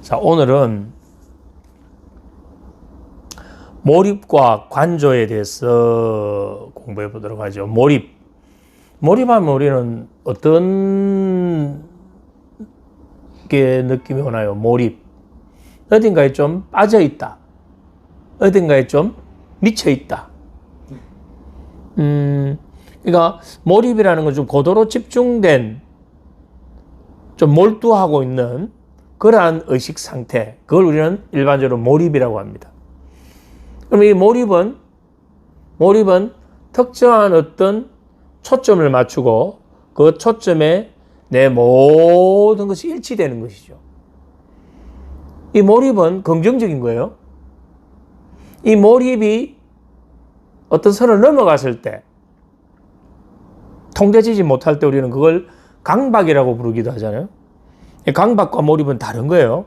자, 오늘은 몰입과 관조에 대해서 공부해 보도록 하죠. 몰입하면 우리는 어떤 게 느낌이 오나요? 몰입. 어딘가에 좀 빠져 있다. 어딘가에 좀 미쳐 있다. 그러니까 몰입이라는 건 좀 고도로 집중된, 좀 몰두하고 있는 그러한 의식 상태. 그걸 우리는 일반적으로 몰입이라고 합니다. 그럼 이 몰입은 특정한 어떤 초점을 맞추고 그 초점에 내 모든 것이 일치되는 것이죠. 이 몰입은 긍정적인 거예요. 이 몰입이 어떤 선을 넘어갔을 때, 통제되지 못할 때 우리는 그걸 강박이라고 부르기도 하잖아요. 강박과 몰입은 다른 거예요.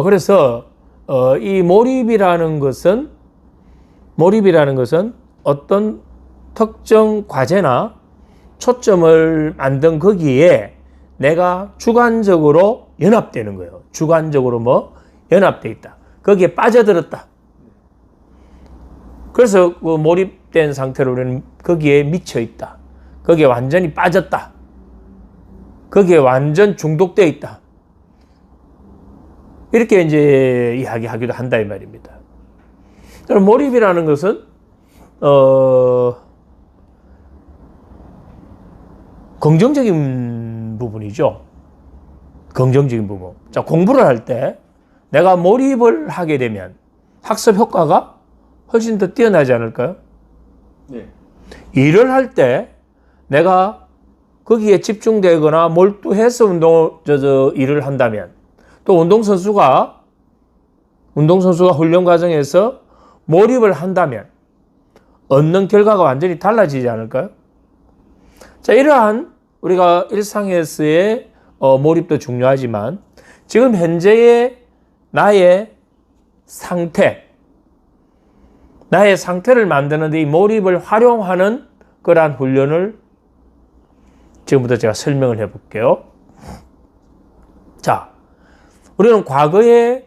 그래서 이 몰입이라는 것은 어떤 특정 과제나 초점을 만든 거기에 내가 주관적으로 연합되는 거예요. 주관적으로 연합돼 있다. 거기에 빠져들었다. 그래서 그 몰입된 상태로 우리는 거기에 미쳐 있다. 거기에 완전히 빠졌다. 거기에 완전 중독되어 있다. 이렇게 이제 이야기하기도 한다 이 말입니다. 그럼 몰입이라는 것은 긍정적인 부분이죠. 긍정적인 부분. 자, 공부를 할 때 내가 몰입을 하게 되면 학습 효과가 훨씬 더 뛰어나지 않을까요? 네. 일을 할 때 내가 거기에 집중되거나 몰두해서 일을 한다면, 또 운동선수가 훈련 과정에서 몰입을 한다면 얻는 결과가 완전히 달라지지 않을까요? 자, 이러한 우리가 일상에서의 몰입도 중요하지만 지금 현재의 나의 상태를 만드는 데 이 몰입을 활용하는 그러한 훈련을 지금부터 제가 설명을 해 볼게요. 자, 우리는 과거의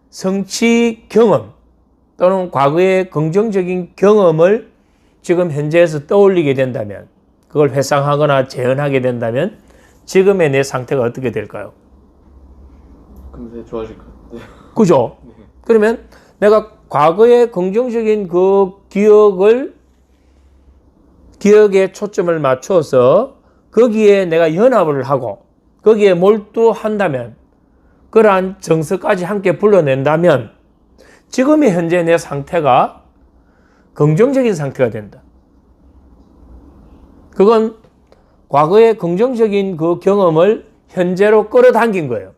성취 경험 또는 과거의 긍정적인 경험을 지금 현재에서 떠올리게 된다면, 그걸 회상하거나 재현하게 된다면 지금의 내 상태가 어떻게 될까요? 금세 좋아질 것 같아요. 그죠? 네. 그러면 내가 과거의 긍정적인 그 기억에 초점을 맞춰서 거기에 내가 연합을 하고 거기에 몰두한다면, 그러한 정서까지 함께 불러낸다면 지금의 현재 내 상태가 긍정적인 상태가 된다. 그건 과거의 긍정적인 그 경험을 현재로 끌어당긴 거예요.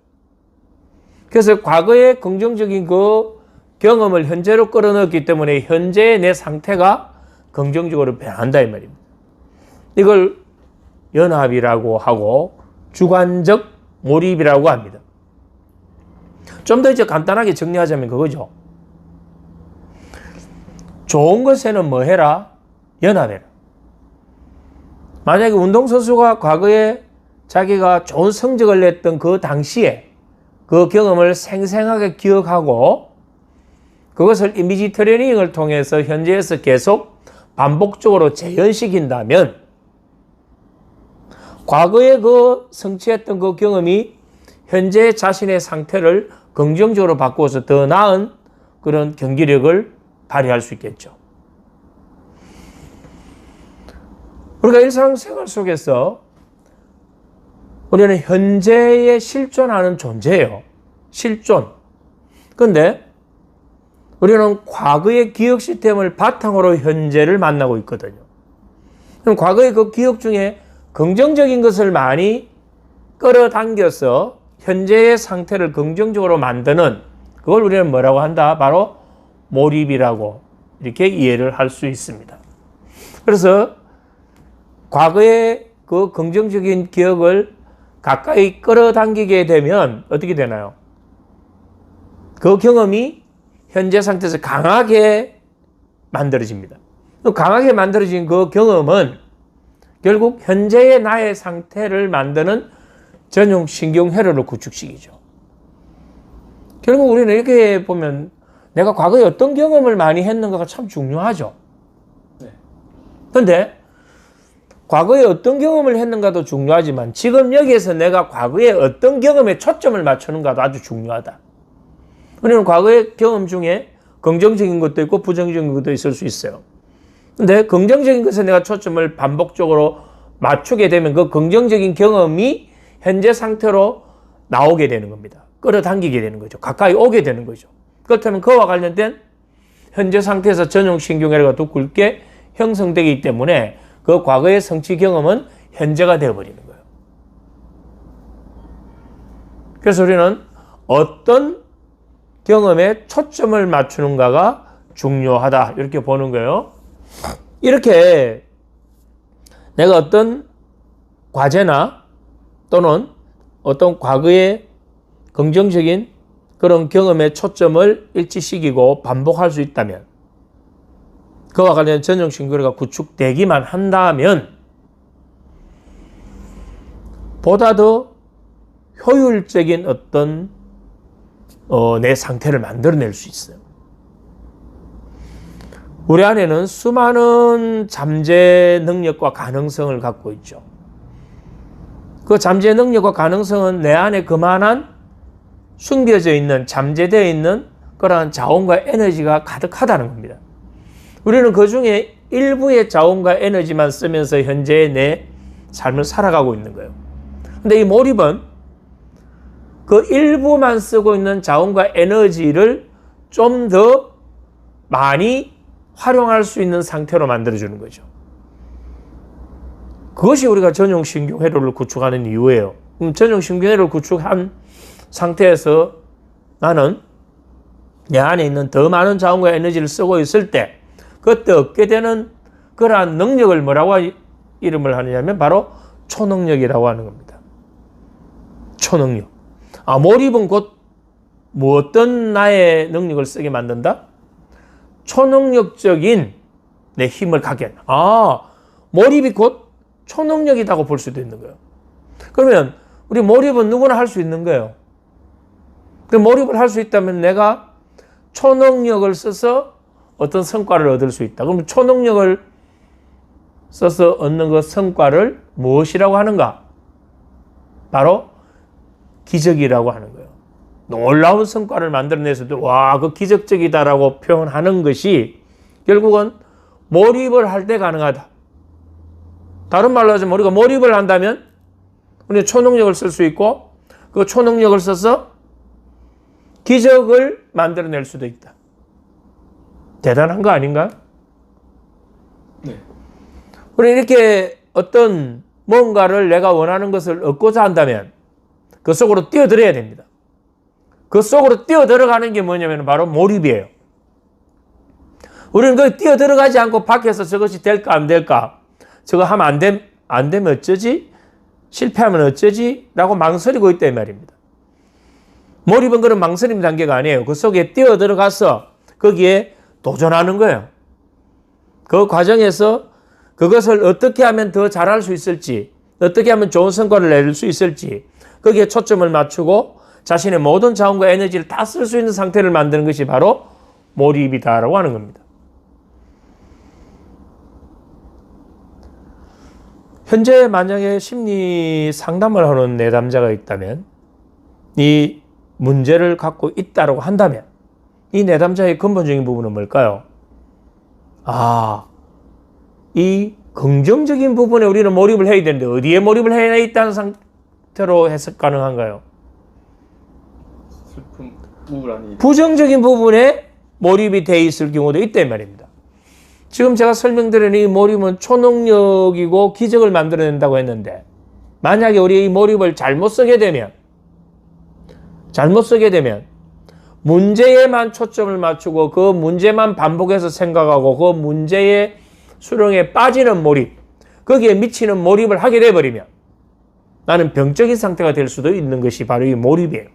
그래서 과거의 긍정적인 그 경험을 현재로 끌어넣었기 때문에 현재의 내 상태가 긍정적으로 변한다 이 말입니다. 이걸 연합이라고 하고 주관적 몰입이라고 합니다. 좀 더 이제 간단하게 정리하자면 그거죠. 좋은 것에는 뭐 해라? 연합해라. 만약에 운동선수가 과거에 자기가 좋은 성적을 냈던 그 당시에 그 경험을 생생하게 기억하고 그것을 이미지 트레이닝을 통해서 현재에서 계속 반복적으로 재현시킨다면 과거에 그 성취했던 그 경험이 현재 자신의 상태를 긍정적으로 바꾸어서 더 나은 그런 경기력을 발휘할 수 있겠죠. 우리가 일상생활 속에서 우리는 현재에 실존하는 존재예요. 실존. 그런데 우리는 과거의 기억 시스템을 바탕으로 현재를 만나고 있거든요. 그럼 과거의 그 기억 중에 긍정적인 것을 많이 끌어당겨서 현재의 상태를 긍정적으로 만드는, 그걸 우리는 뭐라고 한다? 바로 몰입이라고 이렇게 이해를 할 수 있습니다. 그래서 과거의 그 긍정적인 기억을 가까이 끌어당기게 되면 어떻게 되나요? 그 경험이 현재 상태에서 강하게 만들어집니다. 강하게 만들어진 그 경험은 결국 현재의 나의 상태를 만드는 전용 신경 회로를 구축시키죠. 결국 우리는 이렇게 보면 내가 과거에 어떤 경험을 많이 했는가가 참 중요하죠. 네. 그런데 과거에 어떤 경험을 했는가도 중요하지만 지금 여기에서 내가 과거에 어떤 경험에 초점을 맞추는가도 아주 중요하다. 우리는 과거의 경험 중에 긍정적인 것도 있고 부정적인 것도 있을 수 있어요. 근데 긍정적인 것에 내가 초점을 반복적으로 맞추게 되면 그 긍정적인 경험이 현재 상태로 나오게 되는 겁니다. 끌어당기게 되는 거죠. 가까이 오게 되는 거죠. 그렇다면 그와 관련된 현재 상태에서 전용 신경회로가 더 굵게 형성되기 때문에 그 과거의 성취 경험은 현재가 되어버리는 거예요. 그래서 우리는 어떤 경험에 초점을 맞추는가가 중요하다 이렇게 보는 거예요. 이렇게 내가 어떤 과제나 또는 어떤 과거의 긍정적인 그런 경험에 초점을 일치시키고 반복할 수 있다면 그와 관련 전용 신경회로가 구축되기만 한다면 보다 더 효율적인 어떤 내 상태를 만들어낼 수 있어요. 우리 안에는 수많은 잠재 능력과 가능성을 갖고 있죠. 그 잠재 능력과 가능성은 내 안에 그만한 숨겨져 있는, 잠재되어 있는 그러한 자원과 에너지가 가득하다는 겁니다. 우리는 그 중에 일부의 자원과 에너지만 쓰면서 현재의 내 삶을 살아가고 있는 거예요. 근데 이 몰입은 그 일부만 쓰고 있는 자원과 에너지를 좀 더 많이 활용할 수 있는 상태로 만들어주는 거죠. 그것이 우리가 전용 신경회로를 구축하는 이유예요. 전용 신경회로를 구축한 상태에서 나는 내 안에 있는 더 많은 자원과 에너지를 쓰고 있을 때 그때 얻게 되는 그러한 능력을 뭐라고 이름을 하느냐면 바로 초능력이라고 하는 겁니다. 초능력. 몰입은 곧 어떤 나의 능력을 쓰게 만든다? 초능력적인 내 힘을 갖게 한다. 몰입이 곧 초능력이라고 볼 수도 있는 거예요. 그러면 우리 몰입은 누구나 할 수 있는 거예요. 그 몰입을 할 수 있다면 내가 초능력을 써서 어떤 성과를 얻을 수 있다. 그러면 초능력을 써서 얻는 그 성과를 무엇이라고 하는가? 바로 기적이라고 하는 거예요. 놀라운 성과를 만들어내서도 와, 그 기적적이다라고 표현하는 것이 결국은 몰입을 할 때 가능하다. 다른 말로 하자면 우리가 몰입을 한다면 우리는 초능력을 쓸 수 있고 그 초능력을 써서 기적을 만들어낼 수도 있다. 대단한 거 아닌가? 네. 우리 이렇게 어떤 뭔가를 내가 원하는 것을 얻고자 한다면 그 속으로 뛰어들어야 됩니다. 그 속으로 뛰어들어가는 게 뭐냐면 바로 몰입이에요. 우리는 그 뛰어들어가지 않고 밖에서 저것이 될까 안 될까? 저거 하면 안 되면 어쩌지? 실패하면 어쩌지? 라고 망설이고 있다 이 말입니다. 몰입은 그런 망설임 단계가 아니에요. 그 속에 뛰어들어가서 거기에 도전하는 거예요. 그 과정에서 그것을 어떻게 하면 더 잘할 수 있을지, 어떻게 하면 좋은 성과를 낼 수 있을지 거기에 초점을 맞추고 자신의 모든 자원과 에너지를 다 쓸 수 있는 상태를 만드는 것이 바로 몰입이다라고 하는 겁니다. 현재 만약에 심리 상담을 하는 내담자가 있다면 이 문제를 갖고 있다고 한다면 이 내담자의 근본적인 부분은 뭘까요? 이 긍정적인 부분에 우리는 몰입을 해야 되는데 어디에 몰입을 해야 있다는 상태로 해석 가능한가요? 슬픔, 우울함이. 부정적인 부분에 몰입이 돼 있을 경우도 있단 말입니다. 지금 제가 설명드린 이 몰입은 초능력이고 기적을 만들어낸다고 했는데 만약에 우리 이 몰입을 잘못 쓰게 되면 문제에만 초점을 맞추고 그 문제만 반복해서 생각하고 그 문제의 수렁에 빠지는 몰입, 거기에 미치는 몰입을 하게 돼버리면 나는 병적인 상태가 될 수도 있는 것이 바로 이 몰입이에요.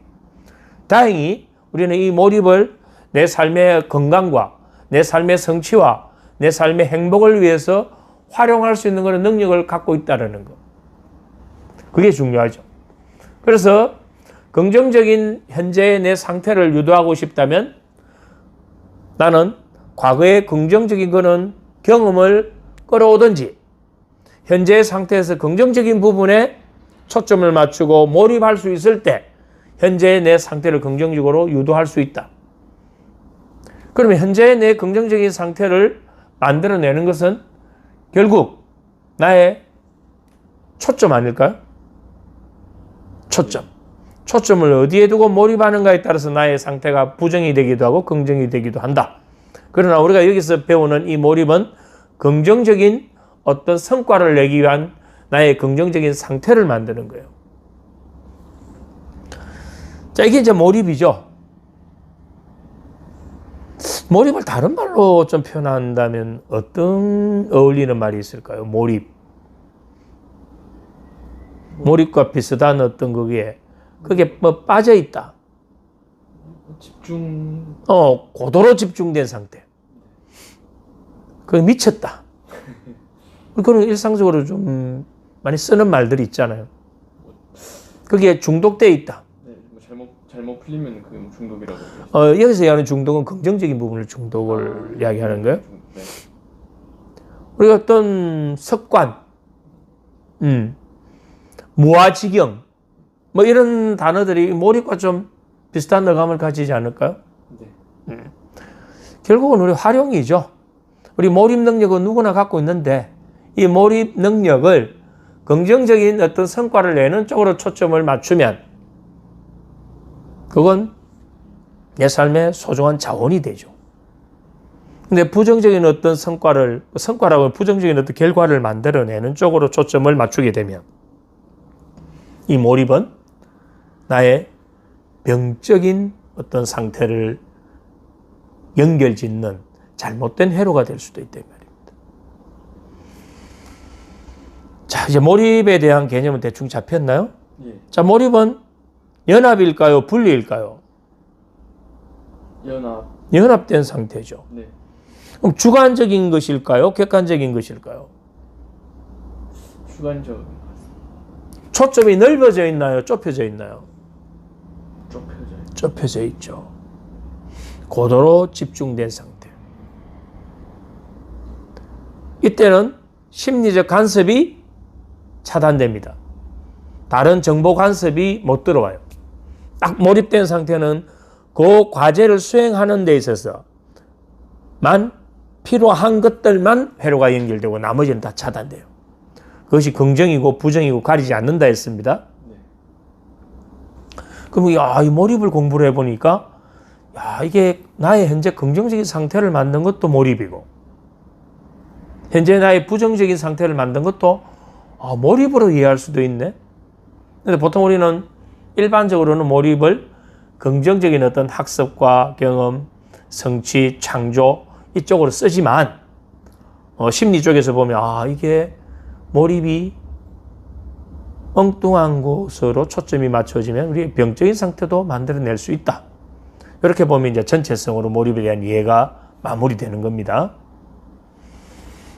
다행히 우리는 이 몰입을 내 삶의 건강과 내 삶의 성취와 내 삶의 행복을 위해서 활용할 수 있는 그런 능력을 갖고 있다는 것. 그게 중요하죠. 그래서 긍정적인 현재의 내 상태를 유도하고 싶다면 나는 과거의 긍정적인 거는 경험을 끌어오든지 현재의 상태에서 긍정적인 부분에 초점을 맞추고 몰입할 수 있을 때 현재의 내 상태를 긍정적으로 유도할 수 있다. 그러면 현재의 내 긍정적인 상태를 만들어내는 것은 결국 나의 초점 아닐까요? 초점을 어디에 두고 몰입하는가에 따라서 나의 상태가 부정이 되기도 하고 긍정이 되기도 한다. 그러나 우리가 여기서 배우는 이 몰입은 긍정적인 어떤 성과를 내기 위한 나의 긍정적인 상태를 만드는 거예요. 자, 이게 이제 몰입이죠. 몰입을 다른 말로 좀 표현한다면 어떤 어울리는 말이 있을까요? 몰입과 비슷한 어떤 그게 뭐 빠져 있다. 집중. 고도로 집중된 상태. 미쳤다. 그런 일상적으로 좀 많이 쓰는 말들이 있잖아요. 그게 중독돼 있다. 네, 뭐 잘못 풀리면 그게 뭐 중독이라고. 여기서 얘기하는 중독은 긍정적인 부분을 중독을 이야기하는 거예요. 네. 우리가 어떤 습관, 무아지경, 뭐 이런 단어들이 몰입과 좀 비슷한 어감을 가지지 않을까요? 네. 결국은 우리 활용이죠. 우리 몰입 능력은 누구나 갖고 있는데 이 몰입 능력을 긍정적인 어떤 성과를 내는 쪽으로 초점을 맞추면 그건 내 삶의 소중한 자원이 되죠. 근데 부정적인 어떤 성과라고 부정적인 어떤 결과를 만들어내는 쪽으로 초점을 맞추게 되면 이 몰입은 나의 병적인 어떤 상태를 연결짓는 잘못된 회로가 될 수도 있다 이 말입니다. 자, 이제 몰입에 대한 개념은 대충 잡혔나요? 예. 자, 몰입은 연합일까요? 분리일까요? 연합된 상태죠. 네. 그럼 주관적인 것일까요? 객관적인 것일까요? 주관적. 초점이 넓어져 있나요? 좁혀져 있나요? 좁혀져. 좁혀져 있죠. 고도로 집중된 상태. 이때는 심리적 간섭이 차단됩니다. 다른 정보 간섭이 못 들어와요. 딱 몰입된 상태는 그 과제를 수행하는 데 있어서 필요한 것들만 회로가 연결되고 나머지는 다 차단돼요. 그것이 긍정이고 부정이고 가리지 않는다 했습니다. 네. 그럼 이 몰입을 공부를 해보니까 이게 나의 현재 긍정적인 상태를 만든 것도 몰입이고 현재 나의 부정적인 상태를 만든 것도 몰입으로 이해할 수도 있네. 근데 보통 우리는 일반적으로는 몰입을 긍정적인 어떤 학습과 경험, 성취, 창조 이쪽으로 쓰지만 심리 쪽에서 보면 이게 몰입이 엉뚱한 곳으로 초점이 맞춰지면 우리의 병적인 상태도 만들어낼 수 있다. 이렇게 보면 이제 전체성으로 몰입에 대한 이해가 마무리되는 겁니다.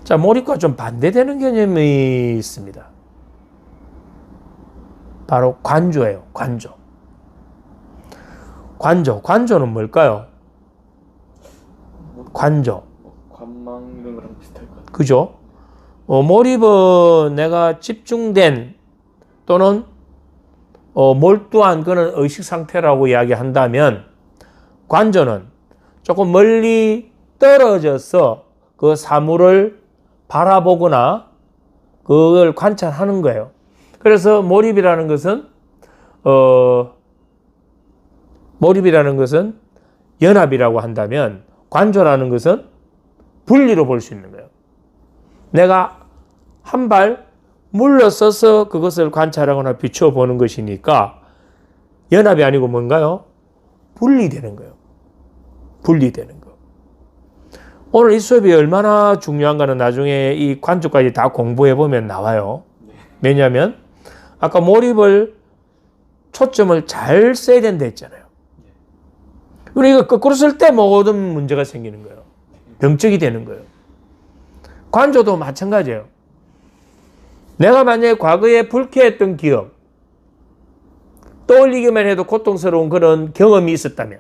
자, 몰입과 좀 반대되는 개념이 있습니다. 바로 관조예요. 관조는 뭘까요? 관조. 관망 이런 거랑 비슷할 것 같아요. 그죠? 몰입은 내가 집중된 또는 몰두한 그런 의식 상태라고 이야기한다면 관조는 조금 멀리 떨어져서 그 사물을 바라보거나 그걸 관찰하는 거예요. 그래서 몰입이라는 것은 연합이라고 한다면 관조라는 것은 분리로 볼 수 있는 거예요. 내가 한 발 물러서서 그것을 관찰하거나 비춰보는 것이니까 연합이 아니고 뭔가요? 분리되는 거예요. 분리되는 거. 오늘 이 수업이 얼마나 중요한가는 나중에 이 관조까지 다 공부해보면 나와요. 왜냐하면 아까 몰입을 초점을 잘 써야 된다 했잖아요. 우리가 거꾸로 쓸 때 모든 문제가 생기는 거예요. 병적이 되는 거예요. 관조도 마찬가지예요. 내가 만약에 과거에 불쾌했던 기억, 떠올리기만 해도 고통스러운 그런 경험이 있었다면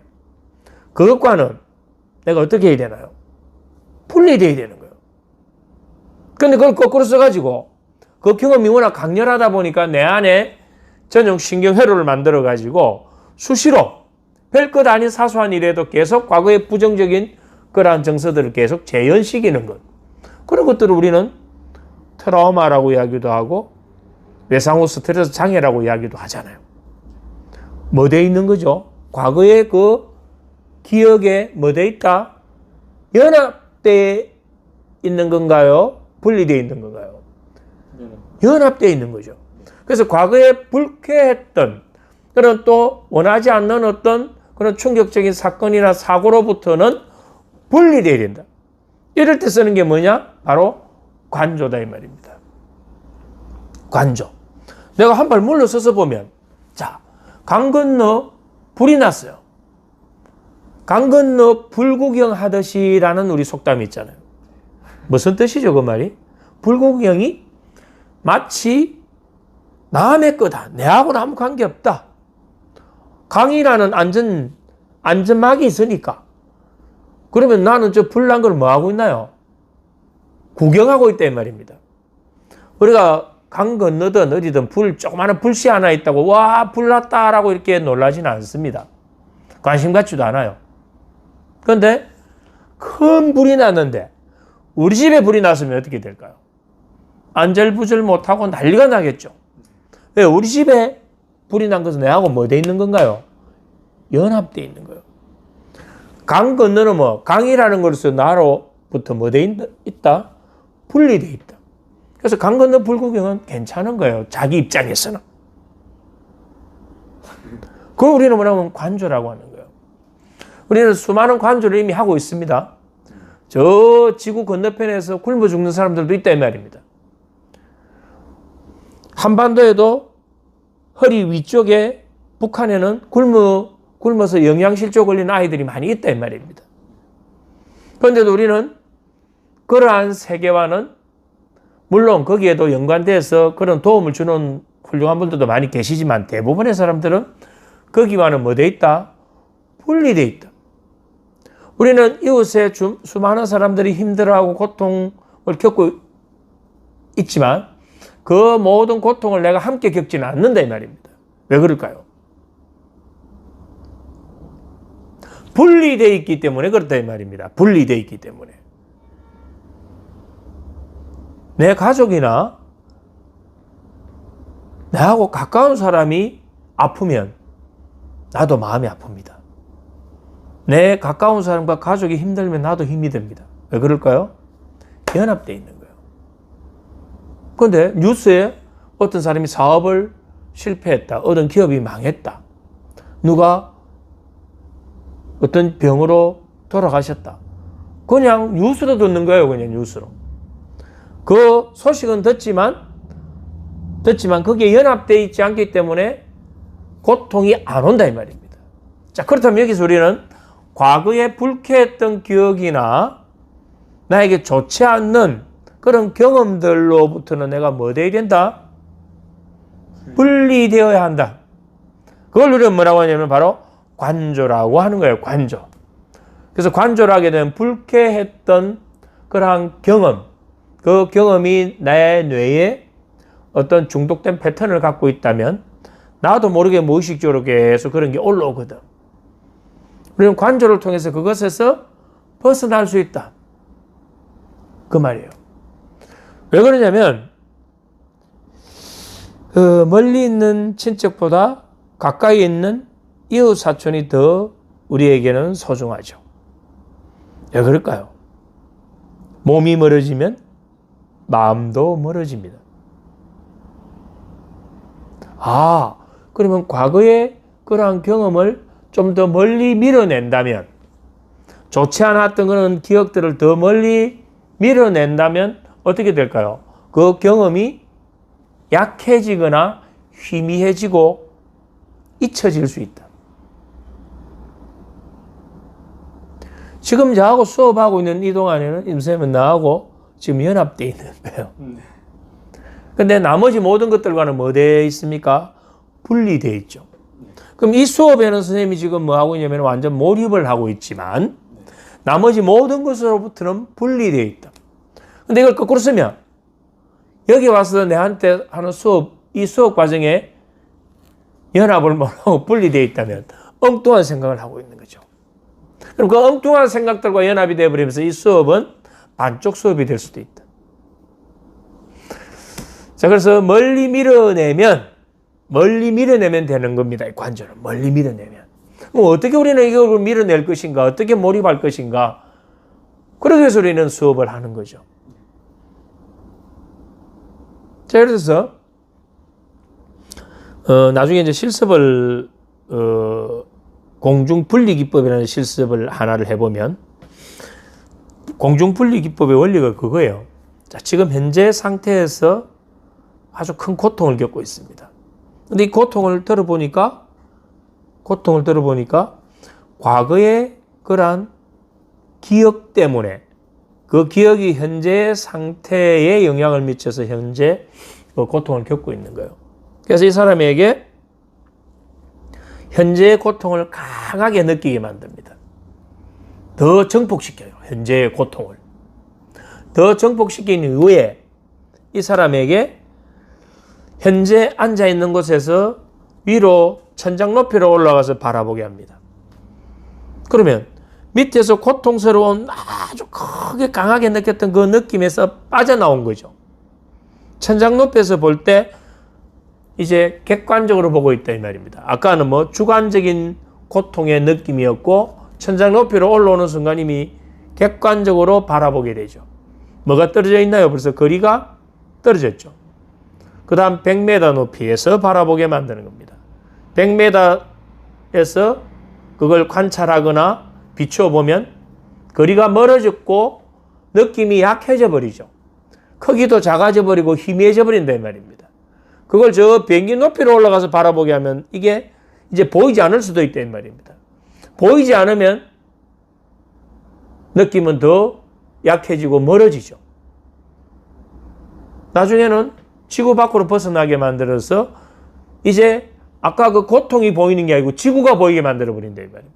그것과는 내가 어떻게 해야 되나요? 분리돼야 되는 거예요. 근데 그걸 거꾸로 써가지고 그 경험이 워낙 강렬하다 보니까 내 안에 전용 신경회로를 만들어가지고 수시로 별것 아닌 사소한 일에도 계속 과거의 부정적인 그러한 정서들을 계속 재현시키는 것. 그런 것들을 우리는 트라우마라고 이야기도 하고 외상후 스트레스 장애라고 이야기도 하잖아요. 뭐 돼 있는 거죠? 과거의 그 기억에 뭐 돼 있다? 연합되어 있는 건가요? 분리되어 있는 건가요? 연합되어 있는 거죠. 그래서 과거에 불쾌했던 그런 또 원하지 않는 어떤 그런 충격적인 사건이나 사고로부터는 분리되어야 된다. 이럴 때 쓰는 게 뭐냐? 바로 관조다 이 말입니다. 관조. 내가 한 발 물러서서 보면 자, 강 건너 불이 났어요. 강 건너 불구경하듯이라는 우리 속담이 있잖아요. 무슨 뜻이죠 그 말이? 불구경이 마치 남의 거다. 내하고는 아무 관계없다. 강이라는 안전막이 있으니까. 그러면 나는 저 불난 걸 뭐 하고 있나요? 구경하고 있다 이 말입니다. 우리가 강 건너든 어디든 조그마한 불씨 하나 있다고 와, 불 났다라고 이렇게 놀라지는 않습니다. 관심 갖지도 않아요. 그런데 큰 불이 났는데 우리 집에 불이 났으면 어떻게 될까요? 안절부절 못하고 난리가 나겠죠. 왜? 우리 집에 불이 난 것은 내하고 뭐 돼 있는 건가요? 연합되어 있는 거예요. 강 건너는 뭐 강이라는 것으로 나로부터 뭐 돼 있다? 분리되어 있다. 그래서 강 건너 불구경은 괜찮은 거예요. 자기 입장에서는. 그걸 우리는 뭐냐면 관조라고 하는 거예요. 우리는 수많은 관조를 이미 하고 있습니다. 저 지구 건너편에서 굶어 죽는 사람들도 있다 이 말입니다. 한반도에도 허리 위쪽에 북한에는 굶어서 영양실조 걸린 아이들이 많이 있다 이 말입니다. 그런데도 우리는 그러한 세계와는 물론 거기에도 연관돼서 그런 도움을 주는 훌륭한 분들도 많이 계시지만 대부분의 사람들은 거기와는 뭐 돼 있다? 분리돼 있다. 우리는 이웃에 수많은 사람들이 힘들어하고 고통을 겪고 있지만 그 모든 고통을 내가 함께 겪지는 않는다 이 말입니다. 왜 그럴까요? 분리되어 있기 때문에 그렇다 이 말입니다. 분리되어 있기 때문에. 내 가족이나 나하고 가까운 사람이 아프면 나도 마음이 아픕니다. 내 가까운 사람과 가족이 힘들면 나도 힘이 듭니다. 왜 그럴까요? 연합되어 있는 거예요. 그런데 뉴스에 어떤 사람이 사업을 실패했다. 어떤 기업이 망했다. 누가 어떤 병으로 돌아가셨다. 그냥 뉴스로 듣는 거예요. 그냥 뉴스로. 그 소식은 듣지만 거기에 연합되어 있지 않기 때문에 고통이 안 온다 이 말입니다. 자, 그렇다면 여기서 우리는 과거에 불쾌했던 기억이나 나에게 좋지 않는 그런 경험들로부터는 내가 뭐 되어야 된다? 분리되어야 한다. 그걸 우리는 뭐라고 하냐면 바로 관조라고 하는 거예요. 관조. 그래서 관조를 하게 되면 불쾌했던 그러한 경험, 그 경험이 내 뇌에 어떤 중독된 패턴을 갖고 있다면 나도 모르게 무의식적으로 계속 그런 게 올라오거든. 우리는 관조를 통해서 그것에서 벗어날 수 있다. 그 말이에요. 왜 그러냐면 멀리 있는 친척보다 가까이 있는 이웃 사촌이 더 우리에게는 소중하죠. 왜 그럴까요? 몸이 멀어지면 마음도 멀어집니다. 그러면 과거의 그러한 경험을 좀 더 멀리 밀어낸다면, 좋지 않았던 그런 기억들을 더 멀리 밀어낸다면 어떻게 될까요? 그 경험이 약해지거나 희미해지고 잊혀질 수 있다. 지금 저하고 수업하고 있는 이 동안에는 임쌤은 나하고 지금 연합되어 있는 거예요. 근데 나머지 모든 것들과는 뭐 되어 있습니까? 분리되어 있죠. 그럼 이 수업에는 선생님이 지금 뭐 하고 있냐면 완전 몰입을 하고 있지만 나머지 모든 것으로부터는 분리되어 있다. 근데 이걸 거꾸로 쓰면 여기 와서 내한테 하는 수업, 이 수업 과정에 연합을 못하고 분리되어 있다면 엉뚱한 생각을 하고 있는 거죠. 그럼 그 엉뚱한 생각들과 연합이 되어버리면서 이 수업은 반쪽 수업이 될 수도 있다. 자, 그래서 멀리 밀어내면 되는 겁니다. 이 관절은 멀리 밀어내면. 그럼 어떻게 우리는 이걸 밀어낼 것인가? 어떻게 몰입할 것인가? 그러기 위해서 우리는 수업을 하는 거죠. 자, 예를 들어서 나중에 이제 실습을 공중분리기법이라는 실습을 하나를 해보면 공중분리기법의 원리가 그거예요. 자, 지금 현재 상태에서 아주 큰 고통을 겪고 있습니다. 근데 이 고통을 들어보니까 과거의 그러한 기억 때문에 그 기억이 현재 상태에 영향을 미쳐서 현재 그 고통을 겪고 있는 거예요. 그래서 이 사람에게 현재의 고통을 강하게 느끼게 만듭니다. 더 증폭시켜요. 현재의 고통을. 더 증폭시킨 이후에 이 사람에게 현재 앉아있는 곳에서 위로 천장 높이로 올라가서 바라보게 합니다. 그러면 밑에서 고통스러운 아주 크게 강하게 느꼈던 그 느낌에서 빠져나온 거죠. 천장 높이에서 볼 때 이제 객관적으로 보고 있다 이 말입니다. 아까는 뭐 주관적인 고통의 느낌이었고 천장 높이로 올라오는 순간 이미 객관적으로 바라보게 되죠. 뭐가 떨어져 있나요? 벌써 거리가 떨어졌죠. 그 다음 100m 높이에서 바라보게 만드는 겁니다. 100m에서 그걸 관찰하거나 비추어 보면 거리가 멀어졌고 느낌이 약해져 버리죠. 크기도 작아져 버리고 희미해져 버린다 이 말입니다. 그걸 저 비행기 높이로 올라가서 바라보게 하면 이게 이제 보이지 않을 수도 있다 이 말입니다. 보이지 않으면 느낌은 더 약해지고 멀어지죠. 나중에는 지구 밖으로 벗어나게 만들어서 이제 아까 그 고통이 보이는 게 아니고 지구가 보이게 만들어 버린다 이 말입니다.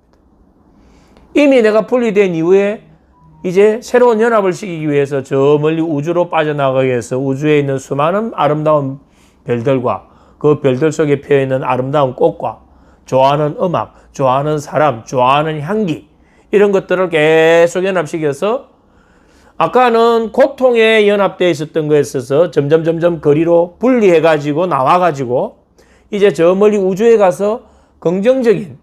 이미 내가 분리된 이후에 이제 새로운 연합을 시키기 위해서 저 멀리 우주로 빠져나가기 위해서 우주에 있는 수많은 아름다운 별들과 그 별들 속에 피어있는 아름다운 꽃과 좋아하는 음악, 좋아하는 사람, 좋아하는 향기 이런 것들을 계속 연합시켜서 아까는 고통에 연합되어 있었던 거에 있어서 점점 거리로 분리해가지고 나와가지고 이제 저 멀리 우주에 가서 긍정적인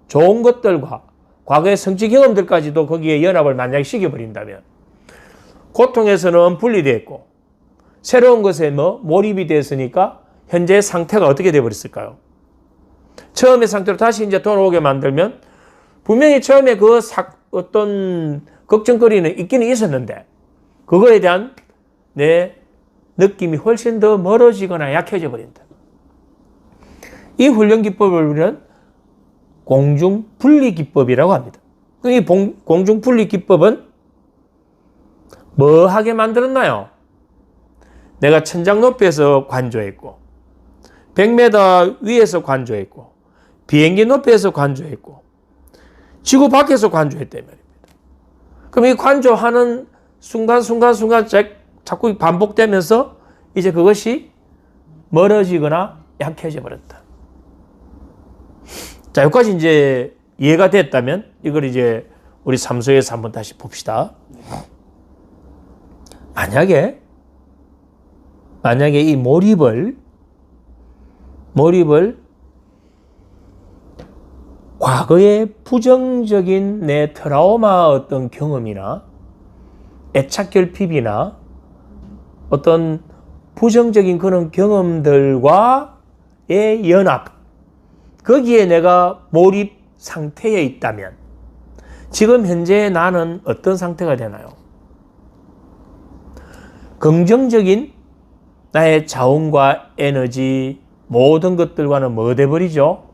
좋은 것들과 과거의 성취 경험들까지도 거기에 연합을 만약에 시켜버린다면 고통에서는 분리되었고 새로운 것에 몰입이 됐으니까 현재의 상태가 어떻게 되어버렸을까요? 처음의 상태로 다시 이제 돌아오게 만들면 분명히 처음에 그 어떤 걱정거리는 있기는 있었는데 그거에 대한 내 느낌이 훨씬 더 멀어지거나 약해져 버린다. 이 훈련 기법을 우리는 공중분리기법이라고 합니다. 이 공중분리기법은 뭐 하게 만들었나요? 내가 천장 높이에서 관조했고 100m 위에서 관조했고 비행기 높이에서 관조했고 지구 밖에서 관조했단 말입니다. 그럼 이 관조하는 순간 자꾸 반복되면서 이제 그것이 멀어지거나 약해져 버렸다. 자, 여기까지 이제 이해가 됐다면 이걸 이제 우리 삼소에서 한번 다시 봅시다. 만약에 이 몰입을 과거의 부정적인 내 트라우마 어떤 경험이나 애착결핍이나 어떤 부정적인 그런 경험들과의 연합, 거기에 내가 몰입 상태에 있다면 지금 현재 나는 어떤 상태가 되나요? 긍정적인 나의 자원과 에너지 모든 것들과는 뭐 돼버리죠?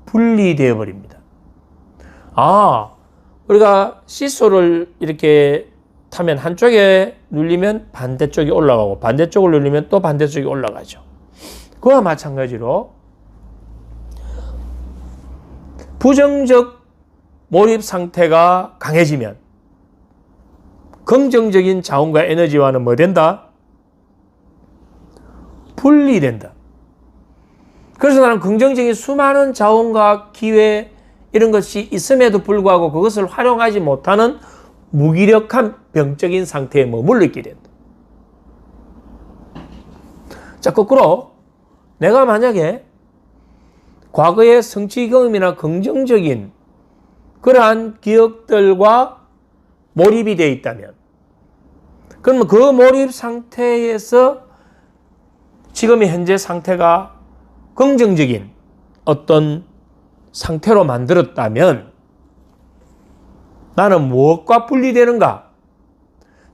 분리되어 버립니다. 우리가 시소를 이렇게 타면 한쪽에 눌리면 반대쪽이 올라가고 반대쪽을 눌리면 또 반대쪽이 올라가죠. 그와 마찬가지로 부정적 몰입 상태가 강해지면 긍정적인 자원과 에너지와는 뭐 된다? 분리된다. 그래서 나는 긍정적인 수많은 자원과 기회 이런 것이 있음에도 불구하고 그것을 활용하지 못하는 무기력한 병적인 상태에 머물러 있게 된다. 자, 거꾸로 내가 만약에 과거의 성취 경험이나 긍정적인 그러한 기억들과 몰입이 되어 있다면, 그러면 그 몰입 상태에서 지금의 현재 상태가 긍정적인 어떤 상태로 만들었다면 나는 무엇과 분리되는가?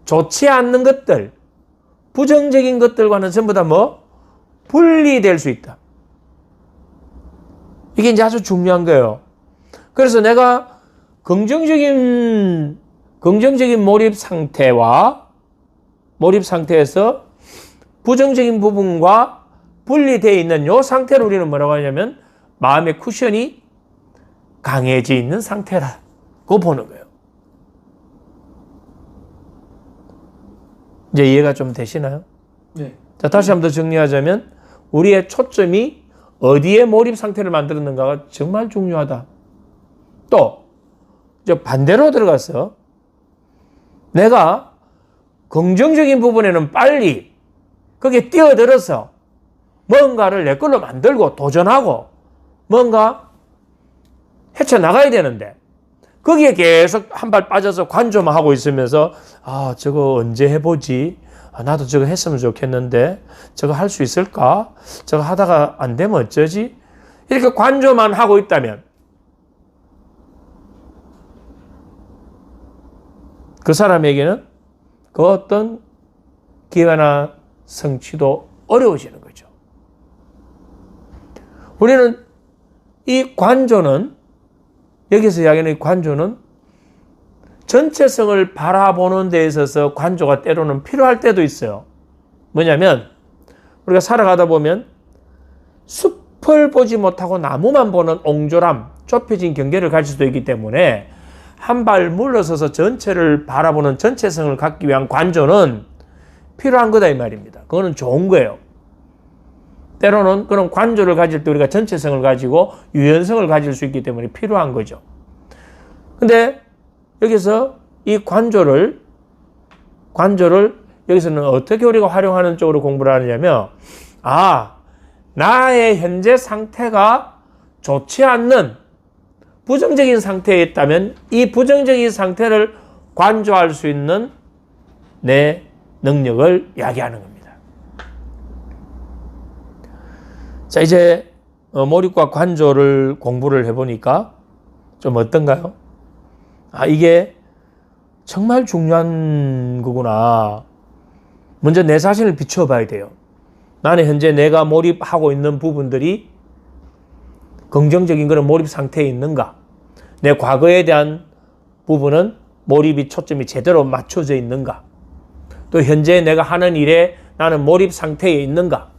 좋지 않는 것들, 부정적인 것들과는 전부 다 분리될 수 있다. 이게 이제 아주 중요한 거예요. 그래서 내가 긍정적인 몰입 상태에서 부정적인 부분과 분리되어 있는 이 상태를 우리는 뭐라고 하냐면 마음의 쿠션이 강해져 있는 상태라고 보는 거예요. 이제 이해가 좀 되시나요? 네. 자, 다시 한번 더 정리하자면 우리의 초점이 어디에 몰입 상태를 만들었는가가 정말 중요하다. 또 이제 반대로 들어가서 내가 긍정적인 부분에는 빨리 거기에 뛰어들어서 뭔가를 내 걸로 만들고 도전하고 뭔가 헤쳐나가야 되는데 거기에 계속 한 발 빠져서 관조만 하고 있으면서 저거 언제 해보지? 나도 저거 했으면 좋겠는데 저거 할 수 있을까? 저거 하다가 안 되면 어쩌지? 이렇게 관조만 하고 있다면 그 사람에게는 그 어떤 기회나 성취도 어려워지는 거죠. 우리는 이 관조는, 여기서 이야기하는 이 관조는 전체성을 바라보는 데 있어서 관조가 때로는 필요할 때도 있어요. 뭐냐면 우리가 살아가다 보면 숲을 보지 못하고 나무만 보는 옹졸함, 좁혀진 경계를 가질 수도 있기 때문에 한 발 물러서서 전체를 바라보는 전체성을 갖기 위한 관조는 필요한 거다 이 말입니다. 그거는 좋은 거예요. 때로는 그런 관조를 가질 때 우리가 전체성을 가지고 유연성을 가질 수 있기 때문에 필요한 거죠. 근데 여기서 이 관조를 여기서는 어떻게 우리가 활용하는 쪽으로 공부를 하느냐면 나의 현재 상태가 좋지 않는 부정적인 상태에 있다면 이 부정적인 상태를 관조할 수 있는 내 능력을 이야기하는 겁니다. 자, 이제 몰입과 관조를 공부를 해보니까 좀 어떤가요? 이게 정말 중요한 거구나. 먼저 내 자신을 비춰봐야 돼요. 나는 현재 내가 몰입하고 있는 부분들이 긍정적인 그런 몰입 상태에 있는가? 내 과거에 대한 부분은 몰입이 초점이 제대로 맞춰져 있는가? 또 현재 내가 하는 일에 나는 몰입 상태에 있는가?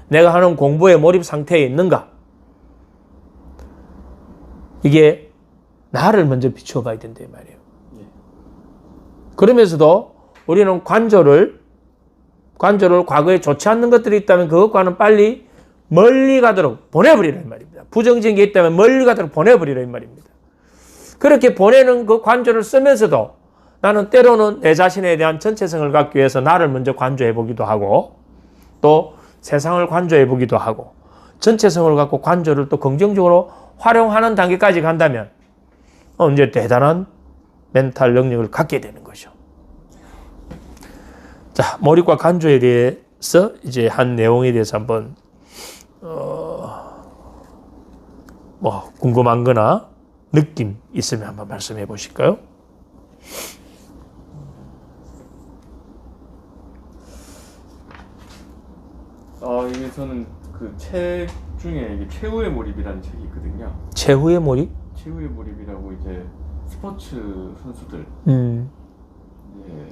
내가 하는 공부에 몰입 상태에 있는가? 이게 나를 먼저 비춰봐야 된다 이 말이에요. 그러면서도 우리는 관조를 과거에 좋지 않는 것들이 있다면 그것과는 빨리 멀리 가도록 보내버리라 이 말입니다. 부정적인 게 있다면 멀리 가도록 보내버리라 이 말입니다. 그렇게 보내는 그 관조를 쓰면서도 나는 때로는 내 자신에 대한 전체성을 갖기 위해서 나를 먼저 관조해 보기도 하고 또 세상을 관조해 보기도 하고 전체성을 갖고 관조를 또 긍정적으로 활용하는 단계까지 간다면 이제 대단한 멘탈 능력을 갖게 되는 거죠. 자, 몰입과 관조에 대해서 이제 한 내용에 대해서 한번 궁금한 거나 느낌 있으면 한번 말씀해 보실까요? 이게 저는 그 책 중에 이게 최후의 몰입이라는 책이 있거든요. 최후의 몰입? 최후의 몰입이라고 이제 스포츠 선수들, 이제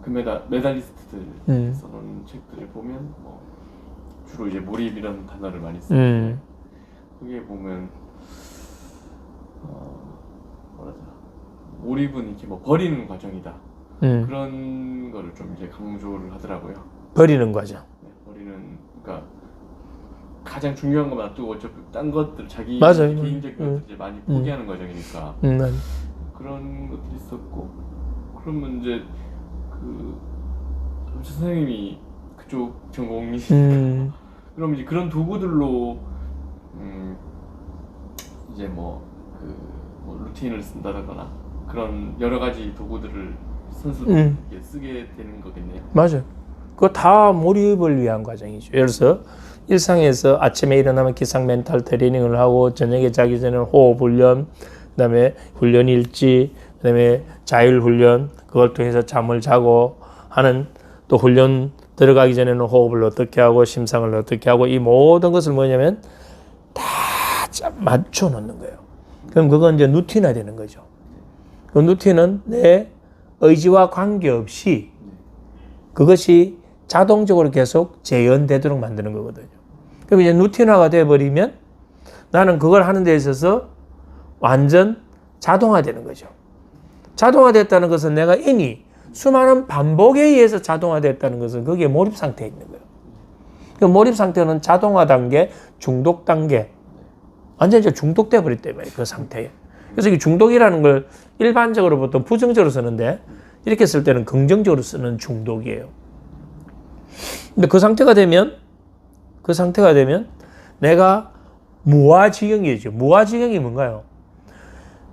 메달리스트들 써놓은 책들을 보면 주로 이제 몰입이라는 단어를 많이 쓰는데 그게 보면 몰입은 이렇게 뭐 버리는 과정이다. 음. 그런 거를 좀 이제 강조를 하더라고요. 버리는 과정. 네, 버리는 그러니까 가장 중요한 것만 놔두고 어차피 딴 것들 자기 맞아요. 개인적인 것들 이제 많이 포기하는 과정이니까 맞아요. 그런 것들이 있었고 그러면 이제 그 선생님이 그쪽 전공이시니까 그럼 이제 그런 도구들로 이제 뭐 루틴을 쓴다거나 그런 여러 가지 도구들을 선수들에게 쓰게 되는 거겠네요. 맞아요. 그거 다 몰입을 위한 과정이죠. 예를 들어서 일상에서 아침에 일어나면 기상 멘탈 트레이닝을 하고 저녁에 자기 전에 호흡 훈련, 그다음에 훈련 일지, 그다음에 자율 훈련, 그걸 통해서 잠을 자고 하는 또 훈련 들어가기 전에는 호흡을 어떻게 하고 심상을 어떻게 하고 이 모든 것을 뭐냐면 다 맞춰 놓는 거예요. 그럼 그건 이제 루틴화 되는 거죠. 그 루틴은 내 의지와 관계없이 그것이 자동적으로 계속 재현되도록 만드는 거거든요. 그럼 이제 루틴화가 돼버리면 나는 그걸 하는 데 있어서 완전 자동화되는 거죠. 자동화됐다는 것은 내가 이미 수많은 반복에 의해서 자동화됐다는 것은 거기에 몰입 상태에 있는 거예요. 그 몰입 상태는 자동화 단계, 중독 단계, 완전 이제 중독돼 버렸기 때문에 그 상태에. 그래서 이 중독이라는 걸 일반적으로 보통 부정적으로 쓰는데 이렇게 쓸 때는 긍정적으로 쓰는 중독이에요. 근데 그 상태가 되면 내가 무아지경이죠. 무아지경이 뭔가요?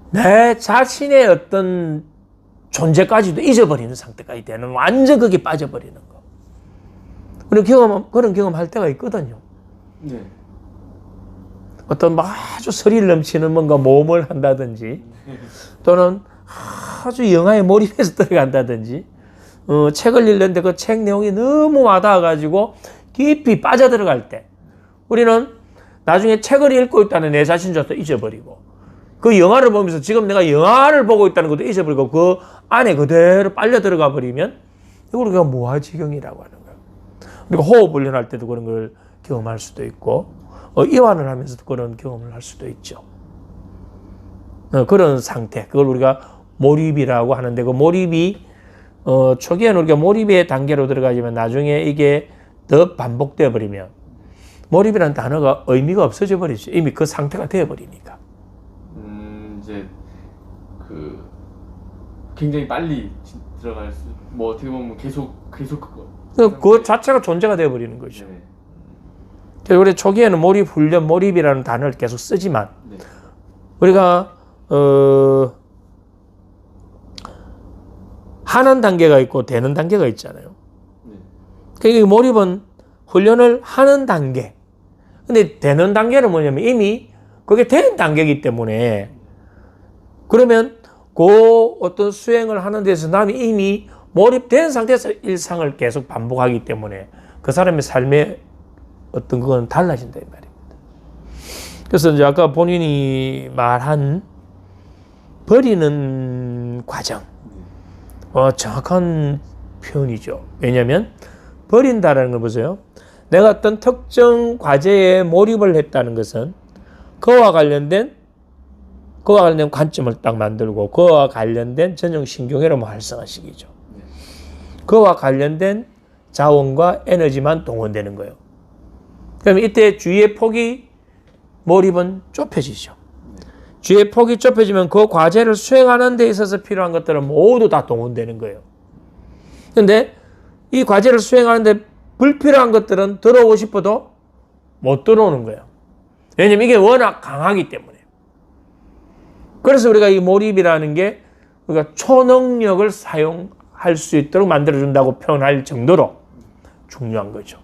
내 자신의 어떤 존재까지도 잊어버리는 상태까지 되는 완전 거기에 빠져버리는 거. 그런 경험 할 때가 있거든요. 네. 어떤 아주 스릴 넘치는 뭔가 모험을 한다든지 또는 아주 영화에 몰입해서 들어간다든지 책을 읽는데 그 책 내용이 너무 와닿아가지고 깊이 빠져들어갈 때 우리는 나중에 책을 읽고 있다는 내 자신조차 잊어버리고 그 영화를 보면서 지금 내가 영화를 보고 있다는 것도 잊어버리고 그 안에 그대로 빨려 들어가 버리면 이걸 우리가 무아지경이라고 하는 거예요. 우리가 호흡 훈련할 때도 그런 걸 경험할 수도 있고 이완을 하면서도 그런 경험을 할 수도 있죠. 그런 상태, 그걸 우리가 몰입이라고 하는데 그 몰입이 초기에는 우리가 몰입의 단계로 들어가지만 나중에 이게 더 반복되어 버리면 몰입이라는 단어가 의미가 없어져 버리죠. 이미 그 상태가 되어 버리니까. 이제 그 굉장히 빨리 들어갈 수, 뭐 어떻게 보면 계속 그거. 그 자체가 존재가 되어 버리는 거죠. 네. 그래서 우리 초기에는 몰입 훈련, 몰입이라는 단어를 계속 쓰지만 네. 우리가 하는 단계가 있고 되는 단계가 있잖아요. 네. 그러니까 몰입은 훈련을 하는 단계. 근데 되는 단계는 뭐냐면 이미 그게 된 단계이기 때문에 그러면 그 어떤 수행을 하는 데서 남이 이미 몰입된 상태에서 일상을 계속 반복하기 때문에 그 사람의 삶의 어떤 그건 달라진다 이 말입니다. 그래서 이제 아까 본인이 말한 버리는 과정, 정확한 표현이죠. 왜냐하면 버린다라는 걸 보세요. 내가 어떤 특정 과제에 몰입을 했다는 것은 그와 관련된 관점을 딱 만들고 그와 관련된 전형 신경회로만 활성화시키죠. 그와 관련된 자원과 에너지만 동원되는 거예요. 그러면 이때 주의의 폭이 몰입은 좁혀지죠. 주의의 폭이 좁혀지면 그 과제를 수행하는 데 있어서 필요한 것들은 모두 다 동원되는 거예요. 그런데 이 과제를 수행하는데 불필요한 것들은 들어오고 싶어도 못 들어오는 거예요. 왜냐면 이게 워낙 강하기 때문에. 그래서 우리가 이 몰입이라는 게 우리가 초능력을 사용할 수 있도록 만들어준다고 표현할 정도로 중요한 거죠.